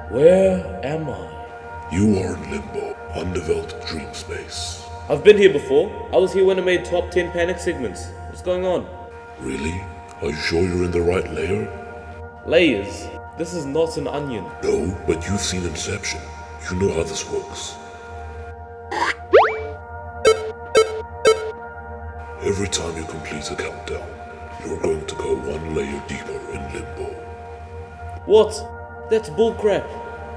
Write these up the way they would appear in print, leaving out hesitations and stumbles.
Where am I? You are in limbo, undeveloped dream space. I've been here before. I was here when I made top 10 panic segments. What's going on? Really? Are you sure you're in the right layer? Layers. This is not an onion. No, but you've seen Inception. You know how this works. Every time you complete a countdown, you're going to go one layer deeper in limbo. What? That's bullcrap.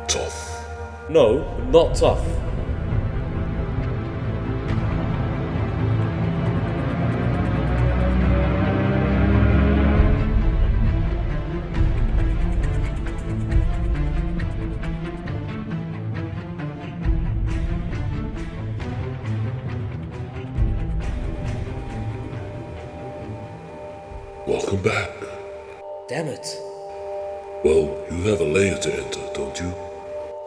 Tough. No, not tough. Welcome back. Damn it. Well, you have a layer to enter, don't you?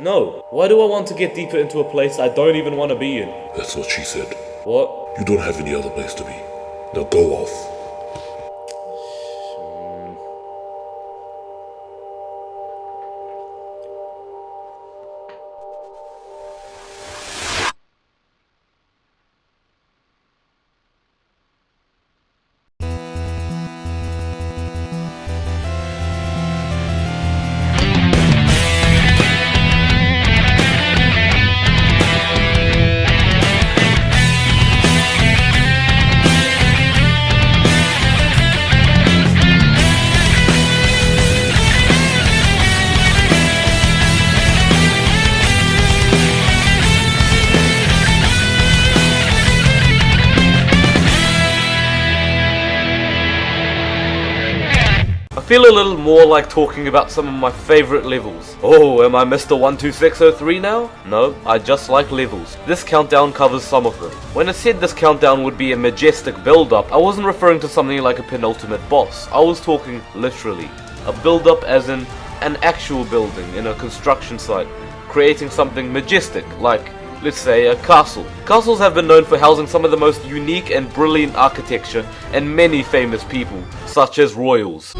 No. Why do I want to get deeper into a place I don't even want to be in? That's what she said. What? You don't have any other place to be. Now go off. I feel a little more like talking about some of my favorite levels. Oh, am I Mr. 12603 now? No, I just like levels. This countdown covers some of them. When I said this countdown would be a majestic build-up, I wasn't referring to something like a penultimate boss. I was talking literally. A build-up as in an actual building in a construction site, creating something majestic, like, let's say, a castle. Castles have been known for housing some of the most unique and brilliant architecture and many famous people, such as royals.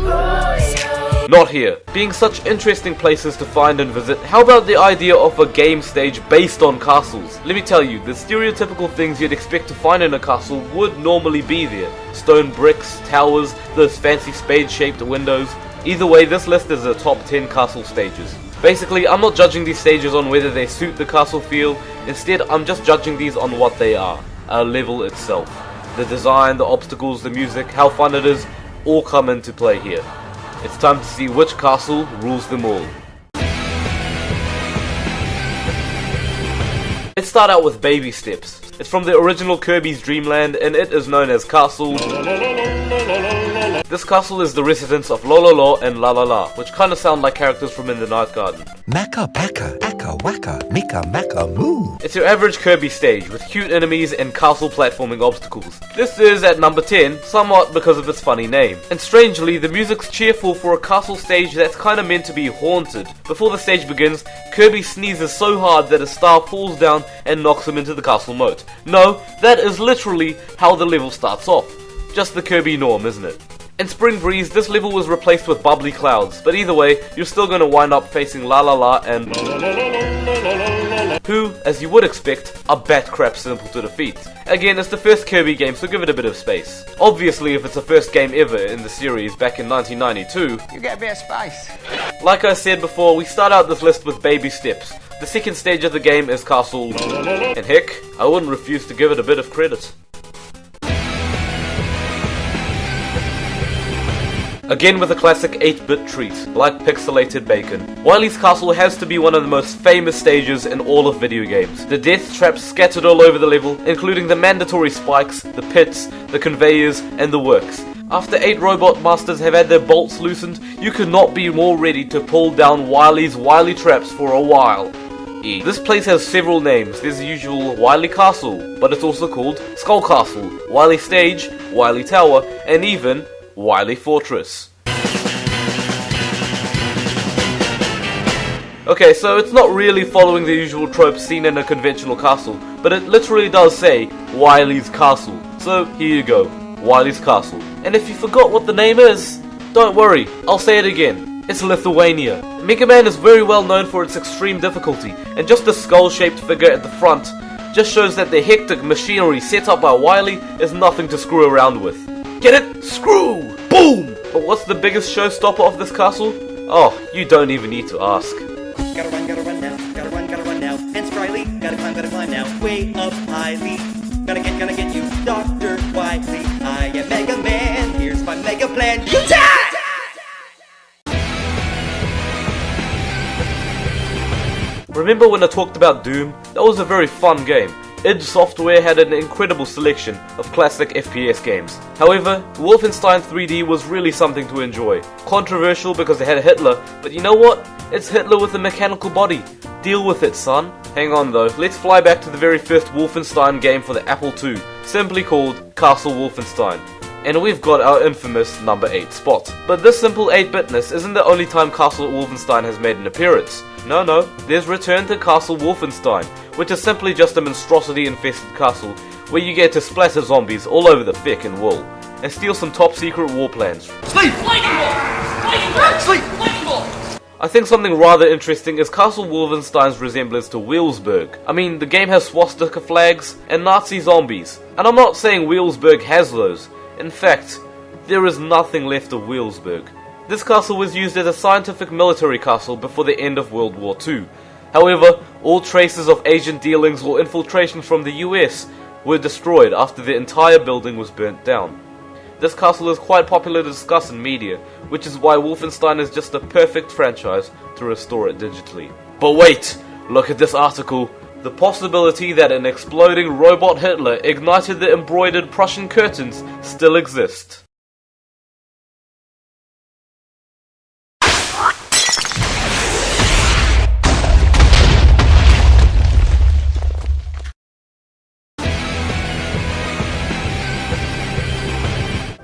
Not here. Being such interesting places to find and visit, how about the idea of a game stage based on castles? Let me tell you, the stereotypical things you'd expect to find in a castle would normally be there. Stone bricks, towers, those fancy spade-shaped windows. Either way, this list is the top 10 castle stages. Basically, I'm not judging these stages on whether they suit the castle feel, instead I'm just judging these on what they are, a level itself. The design, the obstacles, the music, how fun it is, all come into play here. It's time to see which castle rules them all. Let's start out with Baby Steps. It's from the original Kirby's Dream Land and it is known as Castle. This castle is the residence of Lololo and La La La, which kinda sound like characters from In the Night Garden. Maka Paka, Aka Waka, Mika Maka Moo. It's your average Kirby stage, with cute enemies and castle platforming obstacles. This is, at number 10, somewhat because of its funny name. And strangely, the music's cheerful for a castle stage that's kinda meant to be haunted. Before the stage begins, Kirby sneezes so hard that a star falls down and knocks him into the castle moat. No, that is literally how the level starts off. Just the Kirby norm, isn't it? In Spring Breeze, this level was replaced with bubbly clouds, but either way, you're still going to wind up facing La La La and who, as you would expect, are bat crap simple to defeat. Again, it's the first Kirby game, so give it a bit of space. Obviously, if it's the first game ever in the series back in 1992, You get a bit of space. like I said before, we start out this list with Baby Steps. The second stage of the game is Castle, and heck, I wouldn't refuse to give it a bit of credit. Again with a classic 8-bit treat, like pixelated bacon. Wily's Castle has to be one of the most famous stages in all of video games. The death traps scattered all over the level, including the mandatory spikes, the pits, the conveyors, and the works. After 8 robot masters have had their bolts loosened, you could not be more ready to pull down Wily's wily traps for a while. This place has several names. There's the usual Wily Castle, but it's also called Skull Castle, Wily Stage, Wily Tower, and even Wily Fortress. Okay, so it's not really following the usual tropes seen in a conventional castle, but it literally does say Wily's Castle. So here you go, Wily's Castle. And if you forgot what the name is, don't worry, I'll say it again. It's Lithuania. Mega Man is very well known for its extreme difficulty, and just the skull-shaped figure at the front just shows that the hectic machinery set up by Wily is nothing to screw around with. Get it? Screw! Boom! But what's the biggest showstopper of this castle? Oh, you don't even need to ask. Gotta run now, gotta run now. And spryly, gotta climb now. Way up highly. Gonna get you, Dr. Wily. I am Mega Man, here's my mega plan. You die! Remember when I talked about Doom? That was a very fun game. id Software had an incredible selection of classic FPS games. However, Wolfenstein 3D was really something to enjoy. Controversial because it had Hitler, but you know what? It's Hitler with a mechanical body. Deal with it, son. Hang on though, let's fly back to the very first Wolfenstein game for the Apple II, simply called Castle Wolfenstein. And we've got our infamous number 8 spot. But this simple 8-bitness isn't the only time Castle Wolfenstein has made an appearance. No, there's Return to Castle Wolfenstein, which is simply just a monstrosity-infested castle where you get to splatter zombies all over the feckin' wall and steal some top-secret war plans. Sleep! Lightning bolt! Sleep! Lightning bolt! I think something rather interesting is Castle Wolfenstein's resemblance to Wheelsburg. I mean, the game has swastika flags and Nazi zombies, and I'm not saying Wheelsburg has those. In fact, there is nothing left of Wheelsburg. This castle was used as a scientific military castle before the end of World War II. However, all traces of agent dealings or infiltration from the US were destroyed after the entire building was burnt down. This castle is quite popular to discuss in media, which is why Wolfenstein is just a perfect franchise to restore it digitally. But wait! Look at this article. The possibility that an exploding robot Hitler ignited the embroidered Prussian curtains still exists.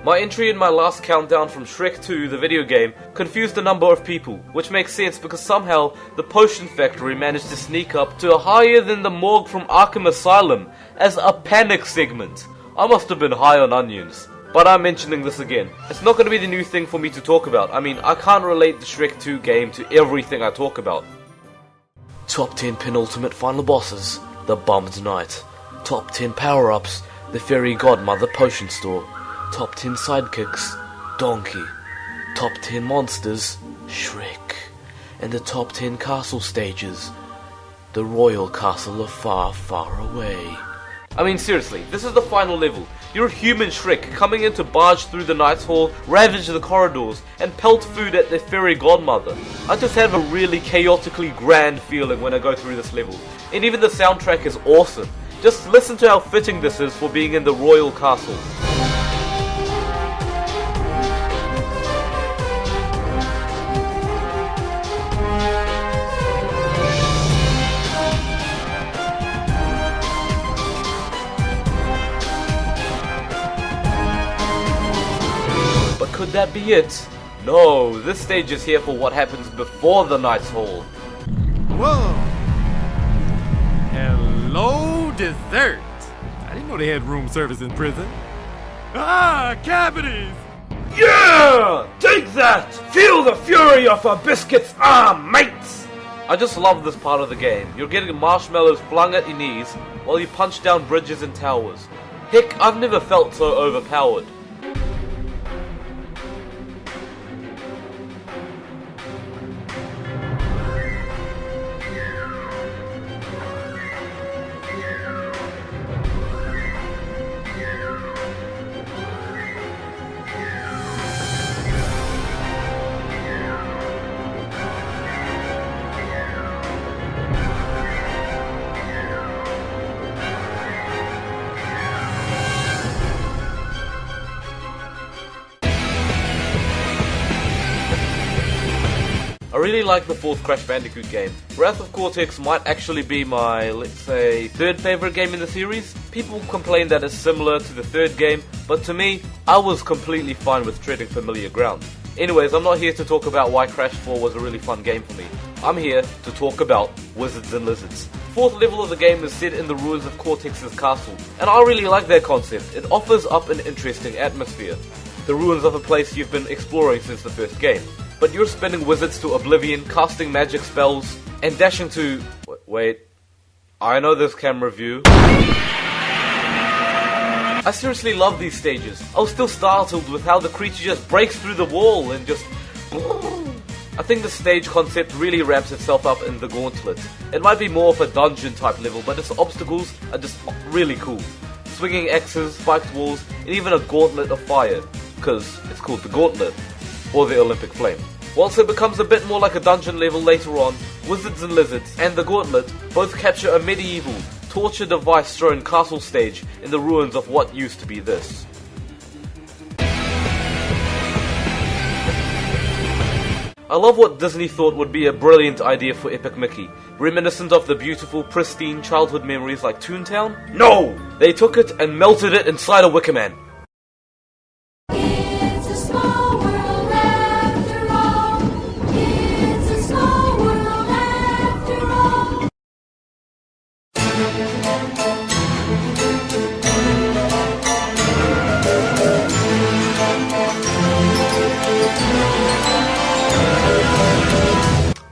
My entry in my last countdown from Shrek 2, the video game, confused a number of people, which makes sense because somehow the Potion Factory managed to sneak up to a higher than the morgue from Arkham Asylum as a panic segment. I must have been high on onions. But I'm mentioning this again. It's not going to be the new thing for me to talk about. I mean, I can't relate the Shrek 2 game to everything I talk about. Top 10 penultimate final bosses, the Bummed Knight. Top 10 power-ups, the Fairy Godmother Potion Store. Top 10 sidekicks, Donkey. Top 10 monsters, Shrek. And the top 10 castle stages, the Royal Castle of Far, Far Away. I mean seriously, this is the final level. You're a human Shrek coming in to barge through the Knight's Hall, ravage the corridors, and pelt food at the Fairy Godmother. I just have a really chaotically grand feeling when I go through this level. And even the soundtrack is awesome. Just listen to how fitting this is for being in the Royal Castle. Could that be it? No, this stage is here for what happens before the Knight's Hall. Whoa! Hello, dessert! I didn't know they had room service in prison. Ah, cavities! Yeah! Take that! Feel the fury of a biscuit's arm, mates! I just love this part of the game. You're getting marshmallows flung at your knees while you punch down bridges and towers. Heck, I've never felt so overpowered. I really like the fourth Crash Bandicoot game. Wrath of Cortex might actually be my, let's say, third favorite game in the series. People complain that it's similar to the third game, but to me, I was completely fine with treading familiar ground. Anyways, I'm not here to talk about why Crash 4 was a really fun game for me. I'm here to talk about Wizards and Lizards. Fourth level of the game is set in the ruins of Cortex's castle, and I really like that concept. It offers up an interesting atmosphere. The ruins of a place you've been exploring since the first game. but you're spinning wizards to oblivion, casting magic spells, and dashing to... Wait, I know this camera view. I seriously love these stages. I was still startled with how the creature just breaks through the wall and just... I think the stage concept really ramps itself up in the Gauntlet. It might be more of a dungeon type level, but its obstacles are just really cool. Swinging axes, spiked walls, and even a gauntlet of fire, because it's called the Gauntlet, or the Olympic Flame. Whilst it becomes a bit more like a dungeon level later on, Wizards and Lizards and the Gauntlet both capture a medieval, torture device-strewn castle stage in the ruins of what used to be this. I love what Disney thought would be a brilliant idea for Epic Mickey. Reminiscent of the beautiful, pristine childhood memories like Toontown? No! They took it and melted it inside a Wicker Man. It's a small world after all. It's a small world after all.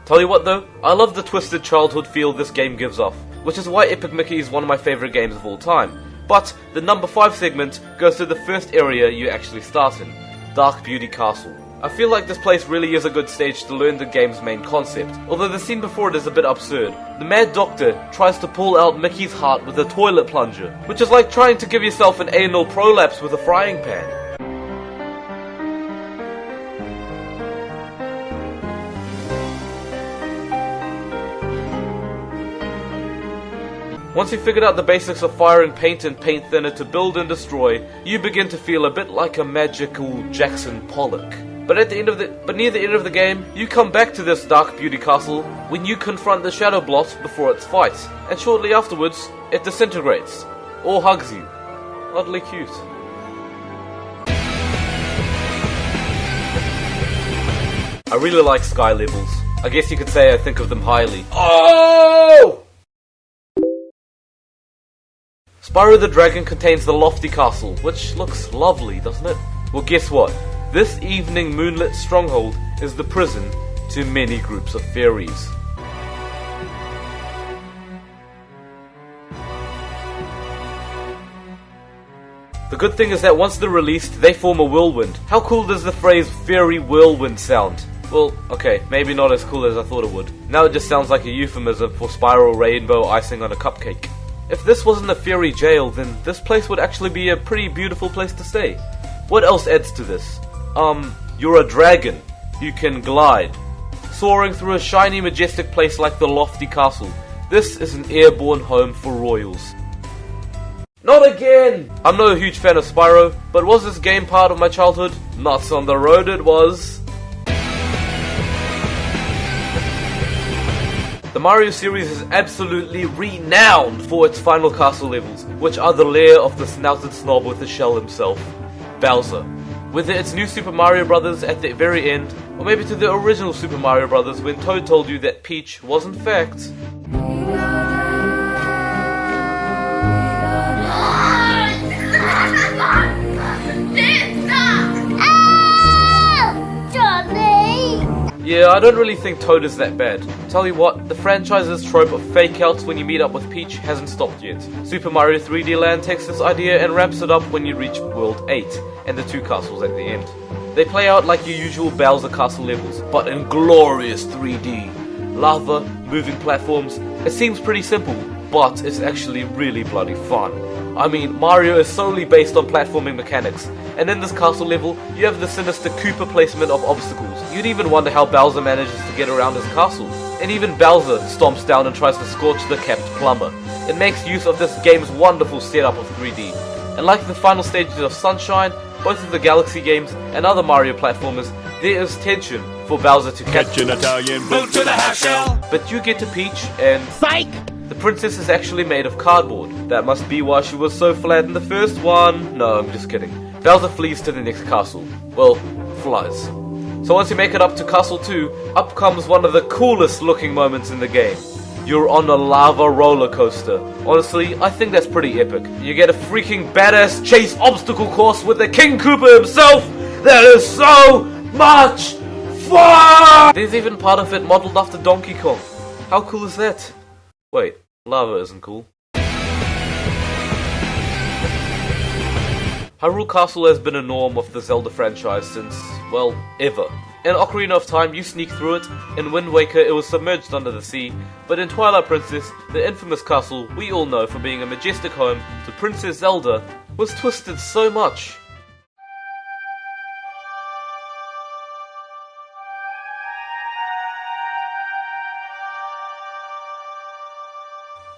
Tell you what though, I love the twisted childhood feel this game gives off, which is why Epic Mickey is one of my favourite games of all time. But the number 5 segment goes to the first area you actually start in, Dark Beauty Castle. I feel like this place really is a good stage to learn the game's main concept, although the scene before it is a bit absurd. The Mad Doctor tries to pull out Mickey's heart with a toilet plunger, which is like trying to give yourself an anal prolapse with a frying pan. Once you've figured out the basics of firing paint and paint thinner to build and destroy, you begin to feel a bit like a magical Jackson Pollock. But near the end of the game, you come back to this Dark Beauty Castle when you confront the Shadow Blot before its fight, and shortly afterwards, it disintegrates, or hugs you. Oddly cute. I really like sky levels. I guess you could say I think of them highly. Oh! Spyro the Dragon contains the lofty castle, which looks lovely, doesn't it? Well, guess what? This evening moonlit stronghold is the prison to many groups of fairies. The good thing is that once they're released, they form a whirlwind. How cool does the phrase fairy whirlwind sound? Well, okay, maybe not as cool as I thought it would. Now it just sounds like a euphemism for spiral rainbow icing on a cupcake. If this wasn't a fairy jail, then this place would actually be a pretty beautiful place to stay. What else adds to this? You're a dragon. You can glide. Soaring through a shiny, majestic place like the lofty castle. This is an airborne home for royals. Not again! I'm not a huge fan of Spyro, but was this game part of my childhood? Nuts on the road it was. The Mario series is absolutely renowned for its final castle levels, which are the lair of the snouted snob with the shell himself, Bowser. Whether it's New Super Mario Bros. At the very end, or maybe to the original Super Mario Bros. When Toad told you that Peach was in fact... Yeah, I don't really think Toad is that bad. Tell you what, the franchise's trope of fake outs when you meet up with Peach hasn't stopped yet. Super Mario 3D Land takes this idea and ramps it up when you reach World 8, and the 2 castles at the end. They play out like your usual Bowser Castle levels, but in glorious 3D. Lava, moving platforms, it seems pretty simple, but it's actually really bloody fun. I mean, Mario is solely based on platforming mechanics, and in this castle level, you have the sinister Koopa placement of obstacles. You'd even wonder how Bowser manages to get around his castle. And even Bowser stomps down and tries to scorch the capped plumber. It makes use of this game's wonderful setup of 3D. And like the final stages of Sunshine, both of the Galaxy games, and other Mario platformers, there is tension for Bowser to catch an Italian boot to the half shell. But you get to Peach and... Psych! The princess is actually made of cardboard. That must be why she was so flat in the first one. No, I'm just kidding. Bowser flees to the next castle. Well, flies. So once you make it up to Castle 2, up comes one of the coolest looking moments in the game. You're on a lava roller coaster. Honestly, I think that's pretty epic. You get a freaking badass chase obstacle course with the King Koopa himself! That is so much Fuck! There's even part of it modeled after Donkey Kong. How cool is that? Wait, lava isn't cool. Hyrule Castle has been a norm of the Zelda franchise since, well, ever. In Ocarina of Time, you sneak through it. In Wind Waker, it was submerged under the sea. But in Twilight Princess, the infamous castle we all know for being a majestic home to Princess Zelda was twisted so much.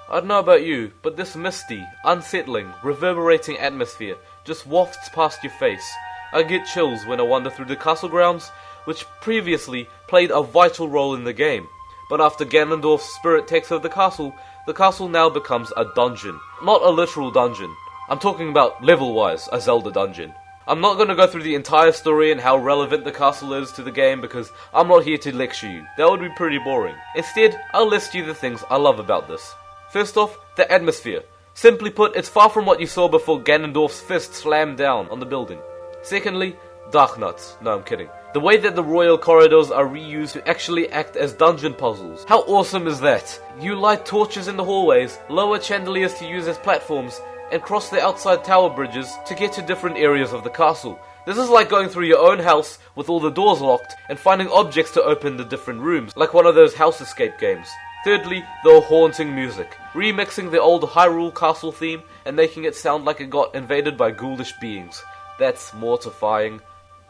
I don't know about you, but this misty, unsettling, reverberating atmosphere just wafts past your face. I get chills when I wander through the castle grounds, which previously played a vital role in the game. But after Ganondorf's spirit takes over the castle now becomes a dungeon. Not a literal dungeon. I'm talking about level-wise, a Zelda dungeon. I'm not going to go through the entire story and how relevant the castle is to the game because I'm not here to lecture you. That would be pretty boring. Instead, I'll list you the things I love about this. First off, the atmosphere. Simply put, it's far from what you saw before Ganondorf's fist slammed down on the building. Secondly, Dark Nuts. No, I'm kidding. The way that the royal corridors are reused to actually act as dungeon puzzles. How awesome is that? You light torches in the hallways, lower chandeliers to use as platforms, and cross the outside tower bridges to get to different areas of the castle. This is like going through your own house with all the doors locked and finding objects to open the different rooms, like one of those house escape games. Thirdly, the haunting music. Remixing the old Hyrule Castle theme and making it sound like it got invaded by ghoulish beings. That's mortifying,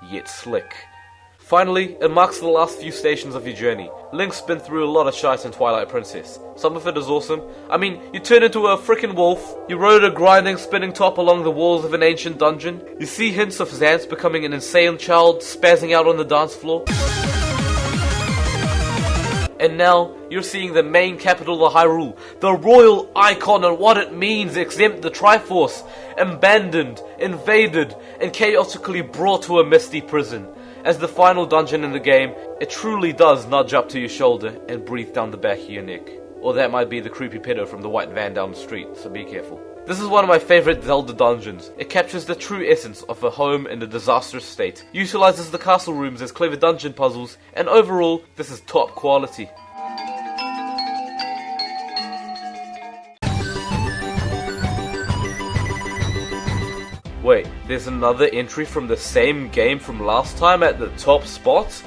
yet slick. Finally, it marks the last few stations of your journey. Link's been through a lot of shite in Twilight Princess. Some of it is awesome. I mean, you turn into a frickin' wolf, you rode a grinding, spinning top along the walls of an ancient dungeon, you see hints of Zance becoming an insane child, spazzing out on the dance floor. And now, you're seeing the main capital of Hyrule, the royal icon and what it means, exempt the Triforce, abandoned, invaded, and chaotically brought to a misty prison. As the final dungeon in the game, it truly does nudge up to your shoulder and breathe down the back of your neck. Or that might be the creepy pedo from the white van down the street, so be careful. This is one of my favorite Zelda dungeons. It captures the true essence of a home in a disastrous state, utilizes the castle rooms as clever dungeon puzzles, and overall, this is top quality. Wait, there's another entry from the same game from last time at the top spot?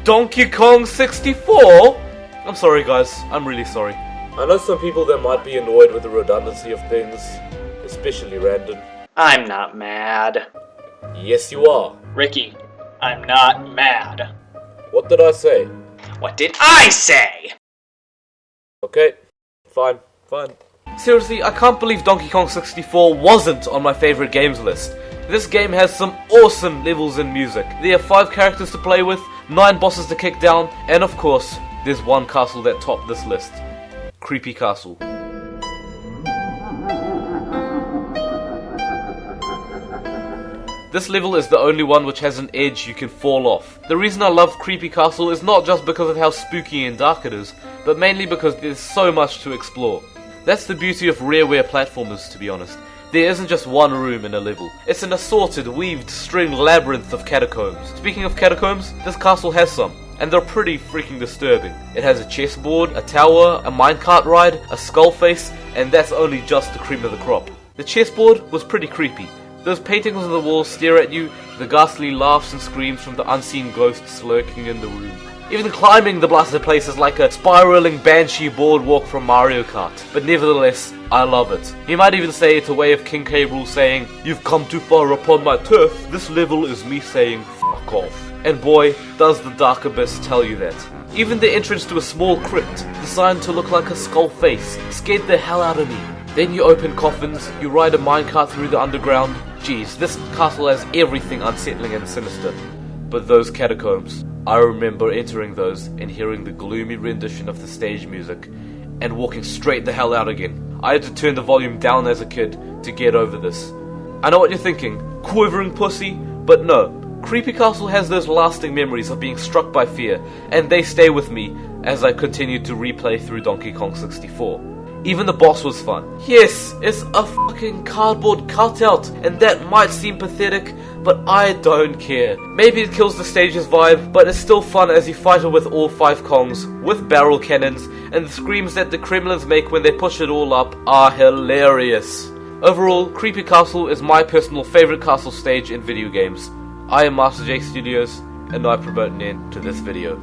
Donkey Kong 64? I'm sorry guys, I'm really sorry. I know some people that might be annoyed with the redundancy of things, especially random. I'm not mad. Yes you are. Ricky, I'm not mad. What did I say? What did I say? Okay, fine. Seriously, I can't believe Donkey Kong 64 wasn't on my favorite games list. This game has some awesome levels and music. There are 5 characters to play with, 9 bosses to kick down, and of course, there's one castle that topped this list. Creepy Castle. This level is the only one which has an edge you can fall off. The reason I love Creepy Castle is not just because of how spooky and dark it is, but mainly because there's so much to explore. That's the beauty of rareware platformers, to be honest. There isn't just one room in a level. It's an assorted, weaved, string labyrinth of catacombs. Speaking of catacombs, this castle has some, and they're pretty freaking disturbing. It has a chessboard, a tower, a minecart ride, a skull face, and that's only just the cream of the crop. The chessboard was pretty creepy. Those paintings on the walls stare at you, the ghastly laughs and screams from the unseen ghosts lurking in the room. Even climbing the blasted place is like a spiraling banshee boardwalk from Mario Kart. But nevertheless, I love it. You might even say it's a way of King K. Rool saying, "You've come too far upon my turf." This level is me saying, "Fuck off." And boy, does the Dark Abyss tell you that. Even the entrance to a small crypt, designed to look like a skull face, scared the hell out of me. Then you open coffins, you ride a minecart through the underground. Geez, this castle has everything unsettling and sinister. But those catacombs, I remember entering those and hearing the gloomy rendition of the stage music and walking straight the hell out again. I had to turn the volume down as a kid to get over this. I know what you're thinking, quivering pussy, but no. Creepy Castle has those lasting memories of being struck by fear, and they stay with me as I continue to replay through Donkey Kong 64. Even the boss was fun. Yes, it's a fucking cardboard cutout, and that might seem pathetic, but I don't care. Maybe it kills the stage's vibe, but it's still fun as you fight it with all 5 Kongs, with barrel cannons, and the screams that the Kremlins make when they push it all up are hilarious. Overall, Creepy Castle is my personal favorite castle stage in video games. I am MasterJakeStudios, and I promote an end to this video.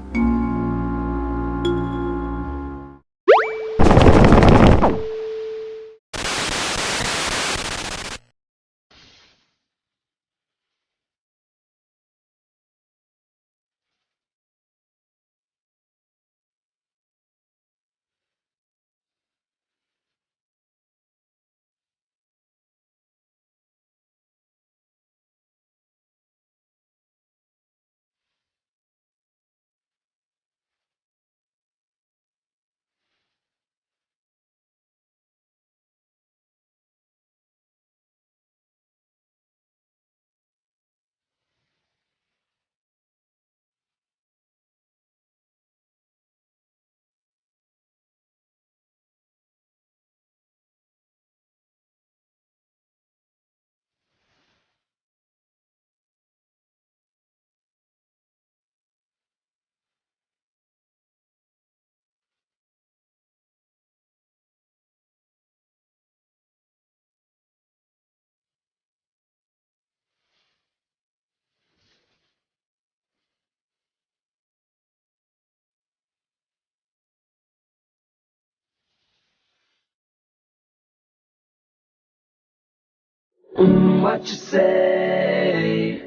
What you say?